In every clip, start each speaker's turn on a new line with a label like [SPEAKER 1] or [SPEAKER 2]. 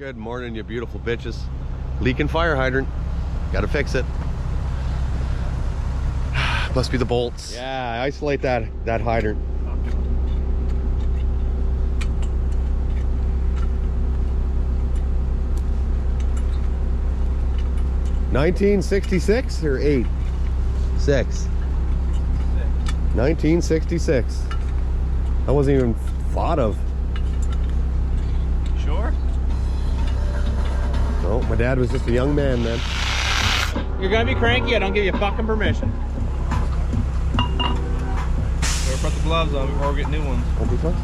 [SPEAKER 1] Good morning, you beautiful bitches. Leaking fire hydrant. Gotta fix it. Must be the bolts. Yeah, isolate that hydrant. $1966 or 8? 6. 1966. That wasn't even thought of.
[SPEAKER 2] Sure?
[SPEAKER 1] No, my dad was just a young man then.
[SPEAKER 2] You're gonna be cranky, I don't give you fucking permission. Better put the gloves on before we get new ones.
[SPEAKER 1] Don't be close.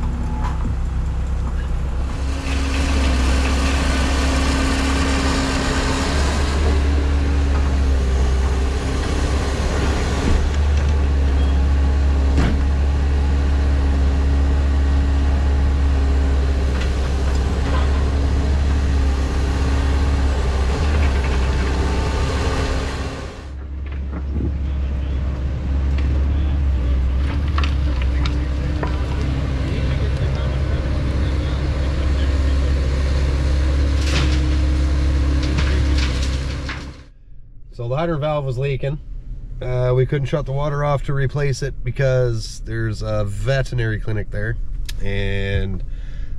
[SPEAKER 1] So the hydrant valve was leaking. We couldn't shut the water off to replace it because there's a veterinary clinic there and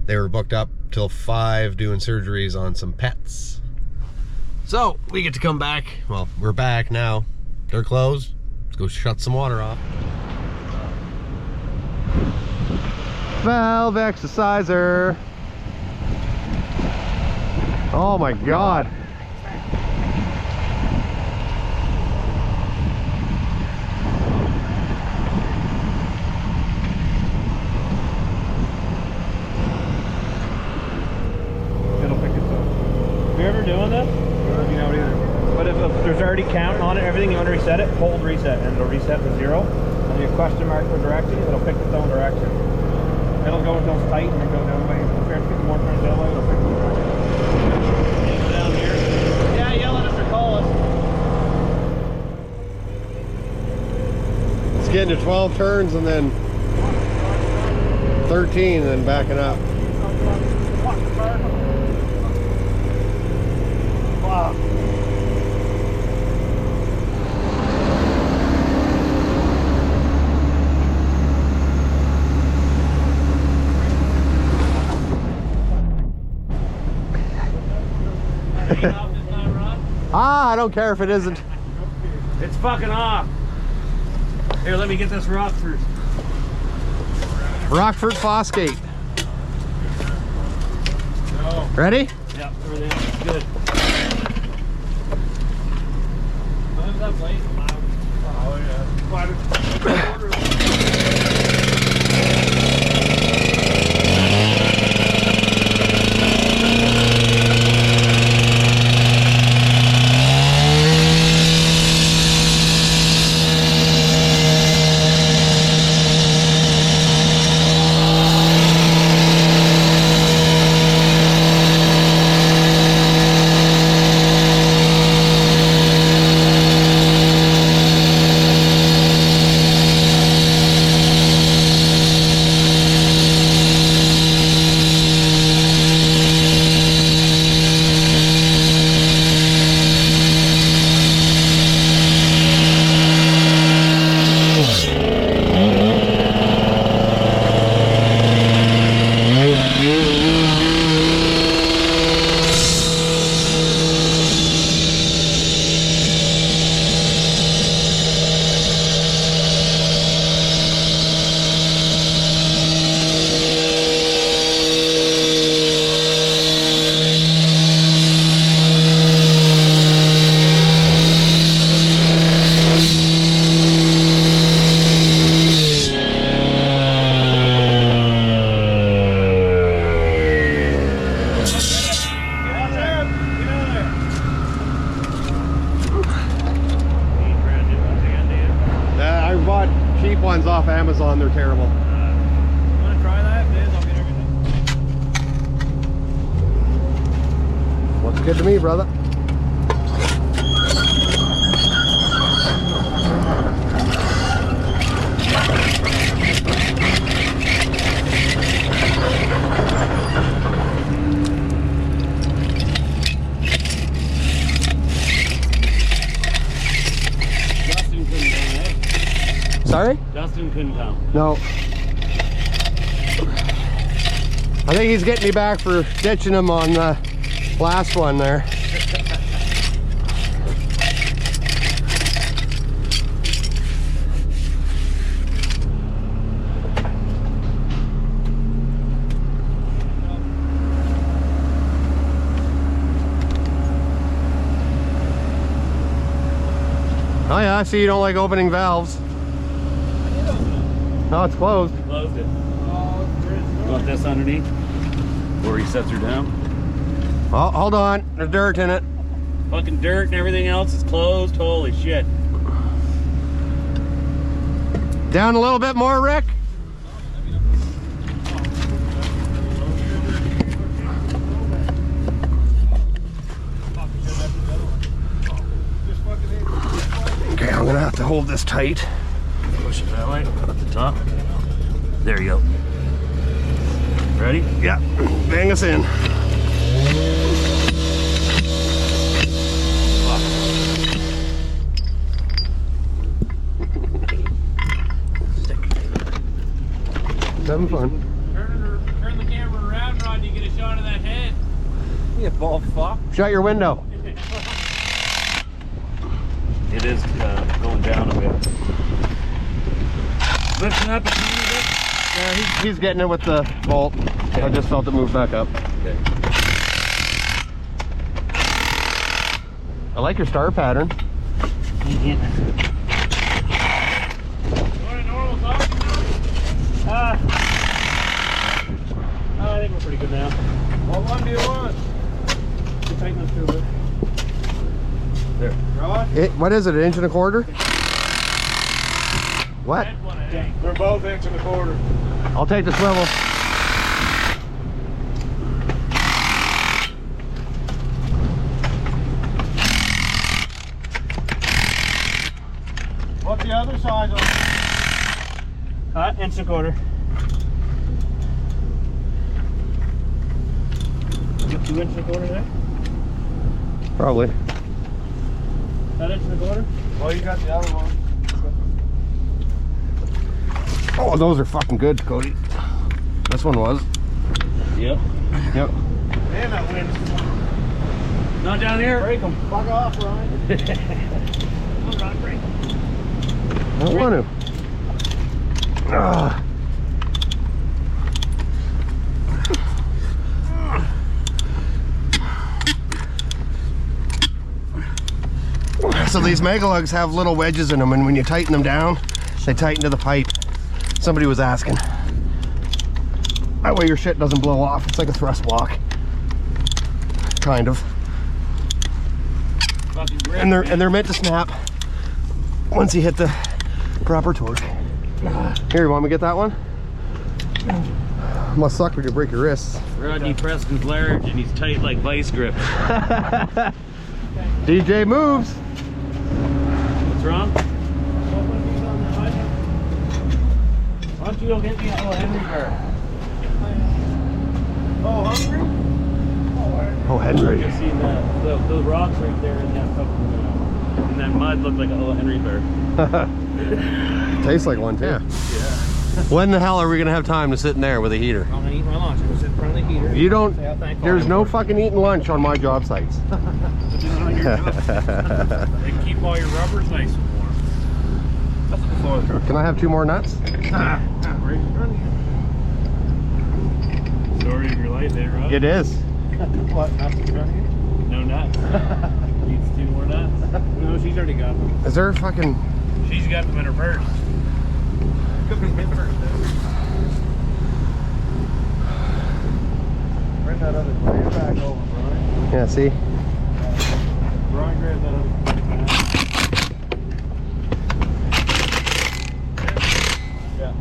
[SPEAKER 1] they were booked up till 5 doing surgeries on some pets. So we get to come back. Well, we're back now. They're closed. Let's go shut some water off. Valve exerciser. Oh my God.
[SPEAKER 2] You ever doing this?
[SPEAKER 3] You know either.
[SPEAKER 2] But if there's already count on it, everything, you want to reset it, hold reset, and it'll reset to 0. And you question mark for direction, it'll pick its own direction. It'll go until it's tight and then go down the way. If you have to get more turns down the way, it'll pick the direction. Go down here. Yeah, yell at us or call us.
[SPEAKER 1] It's getting to 12 turns and then 13 and then backing up.
[SPEAKER 2] Wow.
[SPEAKER 1] I don't care if it isn't.
[SPEAKER 2] It's fucking off. Here, let me get this rock first.
[SPEAKER 1] Rockford Fosgate.
[SPEAKER 2] No.
[SPEAKER 1] Ready?
[SPEAKER 2] Yep, everything's good. When's that blade? Oh yeah.
[SPEAKER 1] Ones off Amazon, they're terrible.
[SPEAKER 2] You want to try that? If it is, I'll get everything.
[SPEAKER 1] Looks good to me, brother. Sorry?
[SPEAKER 4] Dustin couldn't come.
[SPEAKER 1] No. I think he's getting me back for ditching him on the last one there. Oh yeah, I see you don't like opening valves. No, it's closed.
[SPEAKER 4] Closed it. You want this underneath? Where he sets her down?
[SPEAKER 1] Oh, hold on. There's dirt in it.
[SPEAKER 4] Fucking dirt and everything else is closed. Holy shit.
[SPEAKER 1] Down a little bit more, Rick. Okay, I'm gonna have to hold this tight.
[SPEAKER 4] Push it that way, at the top. There you go. Ready?
[SPEAKER 1] Yeah, bang us in. Having fun.
[SPEAKER 4] Turn the camera around, Rod, you get a shot of that head.
[SPEAKER 2] You bald fuck.
[SPEAKER 1] Shut your window.
[SPEAKER 4] It is going down a bit. Lifting up a tiny bit.
[SPEAKER 1] Yeah, he's getting it with the bolt.
[SPEAKER 4] Okay.
[SPEAKER 1] I just felt it move back up.
[SPEAKER 4] Okay.
[SPEAKER 1] I like your star pattern.
[SPEAKER 4] I think we're pretty good now.
[SPEAKER 2] What one do you want?
[SPEAKER 4] Tighten this to it. There.
[SPEAKER 2] Rod?
[SPEAKER 1] What is it, an inch and a quarter? What?
[SPEAKER 2] They're both 1 1/4 inches.
[SPEAKER 1] I'll take the swivel.
[SPEAKER 2] What's the other size on it?
[SPEAKER 4] 1 1/4 inches. 2 1/4 there?
[SPEAKER 1] Probably.
[SPEAKER 4] 1 1/4 inches?
[SPEAKER 2] Well, you got the other one.
[SPEAKER 1] Oh, those are fucking good, Cody. This one was.
[SPEAKER 4] Yep.
[SPEAKER 1] Yep.
[SPEAKER 2] Man, that wind's
[SPEAKER 4] Not down here?
[SPEAKER 2] break them. Fuck off, Ryan.
[SPEAKER 4] I'm not breaking.
[SPEAKER 1] I don't want to. Ah. So these Megalugs have little wedges in them, and when you tighten them down, they tighten to the pipe. Somebody was asking. That way your shit doesn't blow off. It's like a thrust block. Kind of. And they're meant to snap once you hit the proper torque. Here, you want me to get that one? Must suck when you break your wrists.
[SPEAKER 4] Rodney Preston's large and he's tight like vice grip.
[SPEAKER 1] DJ moves.
[SPEAKER 4] What's wrong? Why don't you go get me a little Henry bar?
[SPEAKER 2] Oh, hungry?
[SPEAKER 1] Oh, Henry.
[SPEAKER 4] You see those rocks right there in that fucking in that mud look like a little Henry bar.
[SPEAKER 1] Tastes like one too.
[SPEAKER 4] Yeah.
[SPEAKER 1] When the hell are we gonna have time to sit in there with a heater?
[SPEAKER 2] I'm gonna eat my lunch. I'm gonna sit in front of the heater.
[SPEAKER 1] You don't.
[SPEAKER 2] Say how thankful
[SPEAKER 1] There's
[SPEAKER 2] I am
[SPEAKER 1] no
[SPEAKER 2] for it.
[SPEAKER 1] fucking eating lunch on my job sites.
[SPEAKER 4] They keep all your rubbers nice and warm.
[SPEAKER 2] That's before the truck.
[SPEAKER 1] Can I have 2 more nuts?
[SPEAKER 4] Story of your life there, Rod.
[SPEAKER 1] It is.
[SPEAKER 2] What? Nuts in front of you?
[SPEAKER 4] No nuts. Needs 2 more nuts.
[SPEAKER 2] No, she's already got them.
[SPEAKER 1] Is there a fucking?
[SPEAKER 4] She's got them in her purse.
[SPEAKER 2] Could be hit first. Bring that other player back over, Brian.
[SPEAKER 1] Yeah. See.
[SPEAKER 2] Brian, grab that other. Yeah.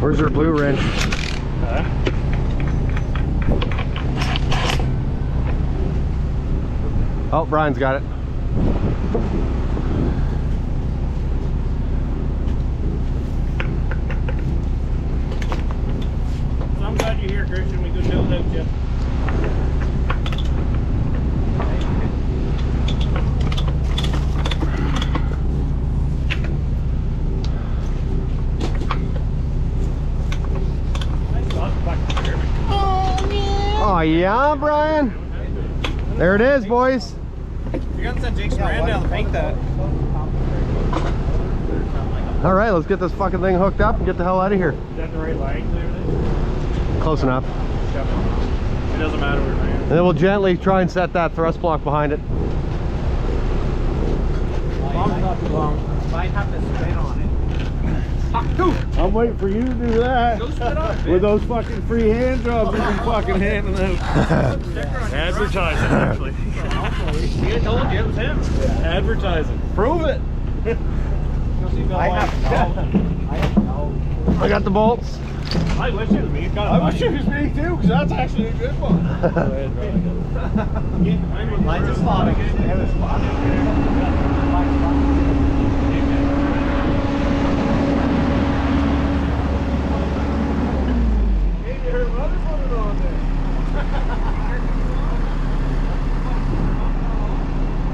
[SPEAKER 1] Where's your blue wrench? Oh, Brian's got it.
[SPEAKER 2] I'm glad you're here, Christian. We could build out you.
[SPEAKER 1] Oh yeah, Brian. There it is, boys.
[SPEAKER 2] You got to send Jake Strand down to paint that.
[SPEAKER 1] All right, let's get this fucking thing hooked up and get the hell out of here.
[SPEAKER 2] Is that the right line? Clear?
[SPEAKER 1] Close enough.
[SPEAKER 2] It doesn't matter where it is.
[SPEAKER 1] And then we'll gently try and set that thrust block behind it.
[SPEAKER 2] Long's not too long. Might have to spin on it.
[SPEAKER 3] I'm waiting for you to do that.
[SPEAKER 2] Go spin on it.
[SPEAKER 3] With those fucking free hand jobs you've been fucking handing out.
[SPEAKER 2] Advertising, actually. He told you it was him.
[SPEAKER 3] Advertising. Prove it.
[SPEAKER 2] I have no.
[SPEAKER 1] I got the bolts.
[SPEAKER 2] I wish it was me.
[SPEAKER 3] I wish it was me too, because that's actually a good one.
[SPEAKER 2] Mine's a spot. Have a spot.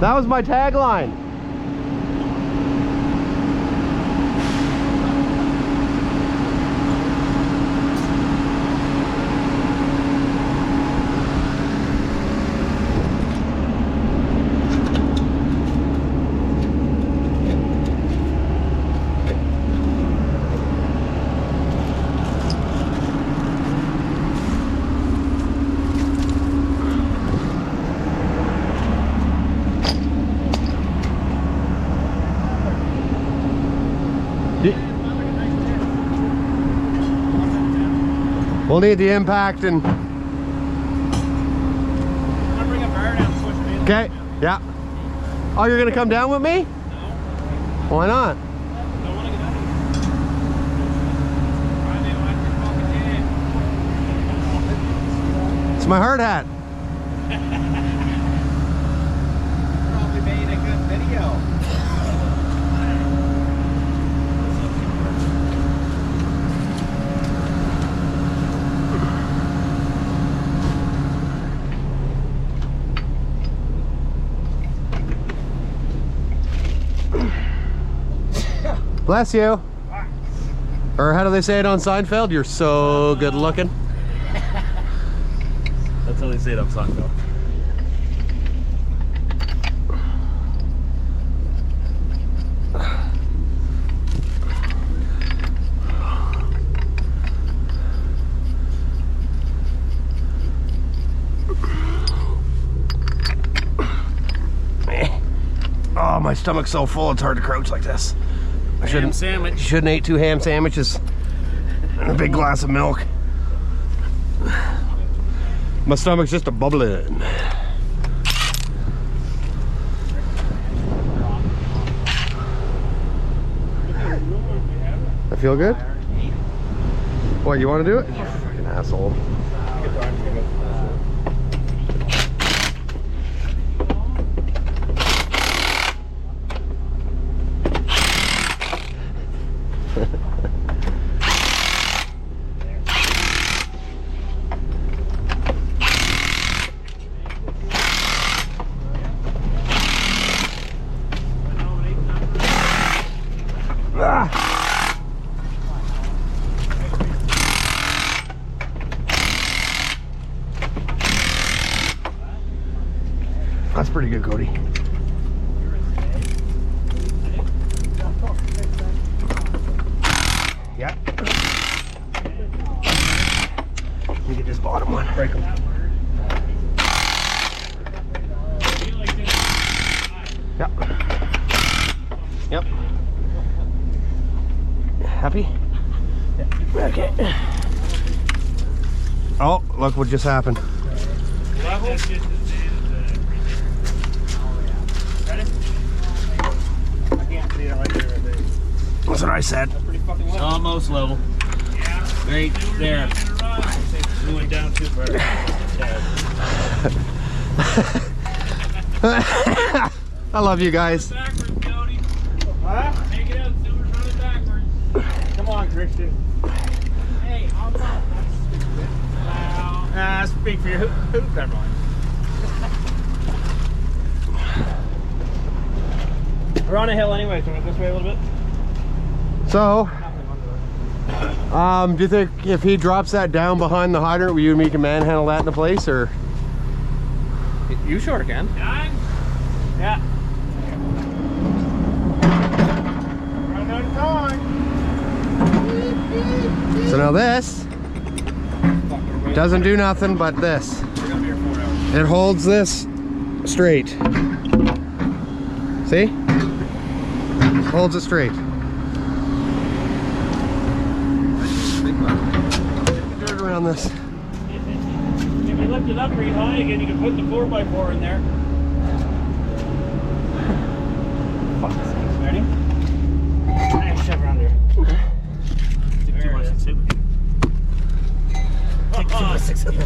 [SPEAKER 1] That was my tagline. We'll need the impact and... Okay, yeah. Oh, you're gonna come down with me? No. Why not? It's my hard hat.
[SPEAKER 2] Probably made a good video.
[SPEAKER 1] Bless you. Or how do they say it on Seinfeld? You're so good looking.
[SPEAKER 4] That's how they say it on Seinfeld.
[SPEAKER 1] Oh, my stomach's so full it's hard to crouch like this. I
[SPEAKER 4] Ham sandwich.
[SPEAKER 1] Shouldn't eat 2 ham sandwiches and a big glass of milk. My stomach's just a bubbling. I feel good? What, you want to do it? You fucking asshole. That's pretty good, Cody. Yeah. Let me get this bottom one. Break them. Yep. Yep. Happy? Yeah. Okay. Oh, look what just happened. That's what I said.
[SPEAKER 4] Almost level.
[SPEAKER 2] Right there. We went down too far.
[SPEAKER 1] I love you guys.
[SPEAKER 2] Backwards, Cody. Huh? Take it out, Silver's running backwards. Come on, Christian. Hey, I'll go. Wow. That's big for your hoop, never mind. We're on a hill anyway, so we're this way a little bit.
[SPEAKER 1] So, do you think if he drops that down behind the hydrant, will you and me can manhandle that into place, or?
[SPEAKER 2] You sure can. Yeah. Run out of time.
[SPEAKER 1] So now this doesn't do nothing but this. It holds this straight. See? Holds it straight. Get the dirt around this.
[SPEAKER 2] If you lift it up pretty high again, you can put the 4x4 in there. Fuck this thing. Ready? Nice, shove around there.
[SPEAKER 4] Take 2x6 with you. Take 2x6 with you.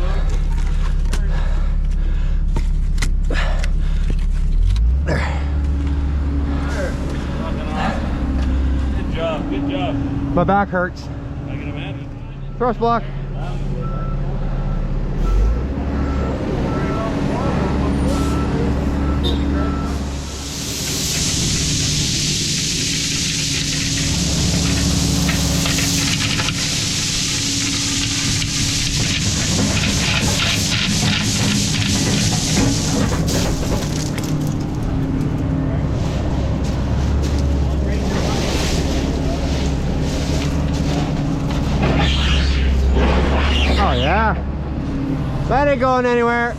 [SPEAKER 2] Good job.
[SPEAKER 1] My back hurts.
[SPEAKER 2] I can imagine.
[SPEAKER 1] Thrust block. Oh yeah. That ain't going anywhere.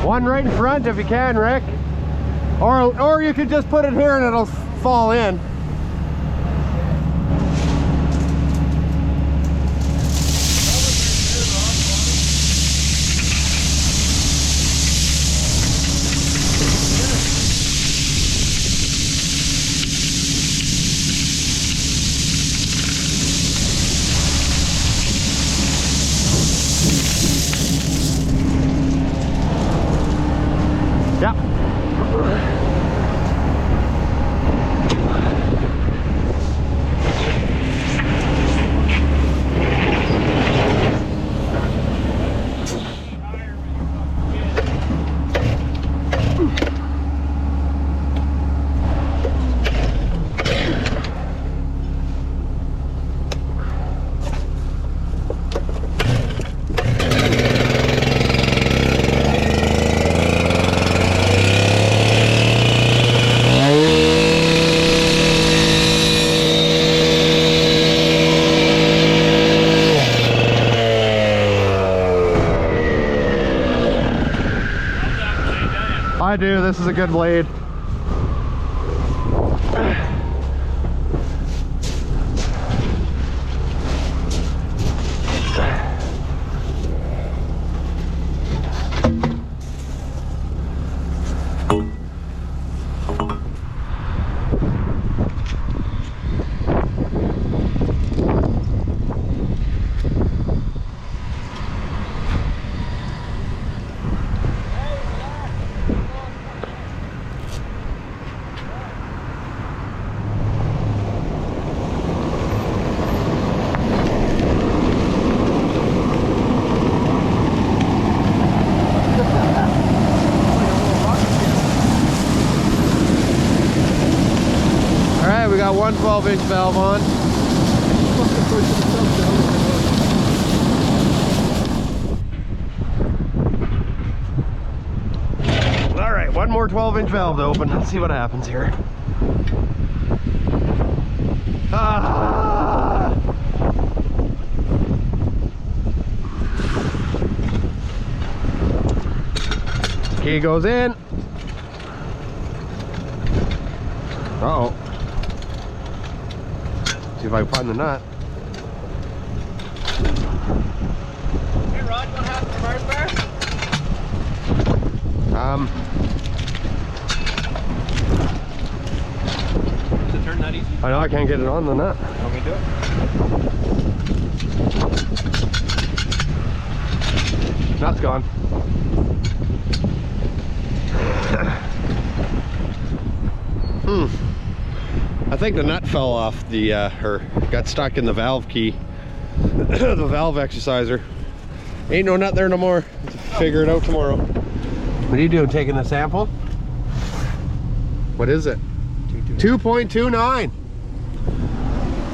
[SPEAKER 1] One right in front if you can, Rick. Or you could just put it here and it'll fall in. Yep. I do. This is a good blade. We got one 12-inch valve on. All right, one more 12-inch valve to open. Let's see what happens here. Ah! Key goes in. Uh-oh. See if I can find the nut.
[SPEAKER 2] mind what happened to Mars bar? Does it turn that easy?
[SPEAKER 1] I know I can't get it on the nut.
[SPEAKER 2] Want me to do it?
[SPEAKER 1] Nut's gone. I think the nut fell off the, or got stuck in the valve key. The valve exerciser. Ain't no nut there no more. Figure it out tomorrow. What are you doing, taking a sample? What is it? 2.29.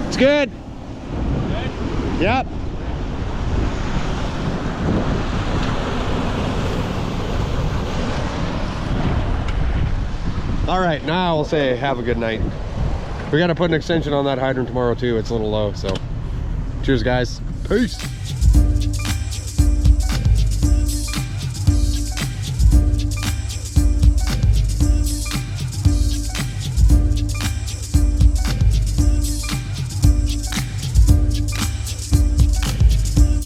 [SPEAKER 1] It's good.
[SPEAKER 2] Good?
[SPEAKER 1] Yep. All right, now I'll say have a good night. We got to put an extension on that hydrant tomorrow too. It's a little low, so cheers guys. Peace.